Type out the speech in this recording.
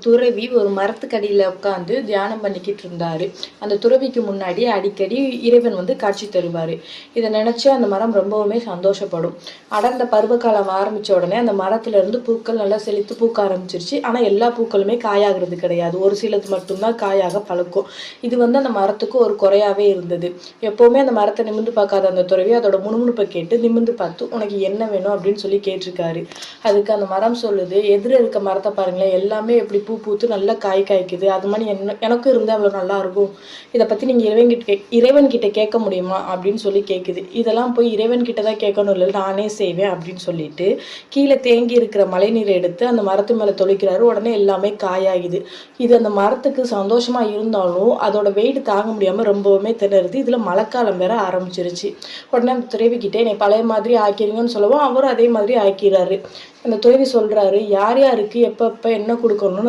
துறவி ஒரு மரத்துக்கடியில் உட்காந்து தியானம் பண்ணிக்கிட்டு இருந்தாரு. அந்த துறவிக்கு முன்னாடி அடிக்கடி இறைவன் காட்சி தருவார். இதை நினச்சி அந்த மரம் ரொம்பவுமே சந்தோஷப்படும். அடர்ந்த பருவகாலம் ஆரம்பித்த உடனே அந்த மரத்துலேருந்து பூக்கள் நல்லா செழித்து பூக்க ஆரம்பிச்சிருச்சு. ஆனால் எல்லா பூக்களுமே காயாகிறது கிடையாது. ஒரு சிலது மட்டும்தான் காயாக பழுக்கும். இது அந்த மரத்துக்கு ஒரு குறையாவே இருந்தது. எப்போவுமே அந்த மரத்தை நிமிர்ந்து பார்க்காத அந்த துறவி அதோட முணுமுணுப்பை கேட்டு நிமிர்ந்து பார்த்து உனக்கு என்ன வேணும் அப்படின்னு சொல்லி கேட்டிருக்காரு. அதுக்கு அந்த மரம் சொல்லுது, எதிர இருக்க மரத்தை பாருங்களேன், எல்லாமே எப்படி பூ பூத்து நல்லா காய் காய்க்குது. அது மாதிரி எனக்கும் இருந்தால் அவ்வளோ நல்லா இருக்கும். இதை பற்றி நீங்கள் இறைவன்கிட்ட கேட்க முடியுமா அப்படின்னு சொல்லி கேட்குது. இதெல்லாம் போய் இறைவன்கிட்ட தான் கேட்கணும், இல்லை நானே செய்வேன் அப்படின்னு சொல்லிட்டு கீழே தேங்கி இருக்கிற மழை நீரை எடுத்து அந்த மரத்து மேலே தொளிக்கிறாரு. உடனே எல்லாமே காயாகுது. இது அந்த மரத்துக்கு சந்தோஷமா இருந்தாலும் அதோட வெயிட் தாங்க முடியாமல் ரொம்பவுமே திணறுது. இதில் மழைக்காலம் வேற ஆரம்பிச்சிருச்சு. உடனே அந்த துறவிக்கிட்ட என்னை பழைய மாதிரி ஆக்கிடுங்கன்னு சொல்லவும் அவரும் அதே மாதிரி ஆக்கிறாரு. அந்த துறவி சொல்றாரு, யார் யாருக்கு எப்போ என்ன கொடுக்கணும்னு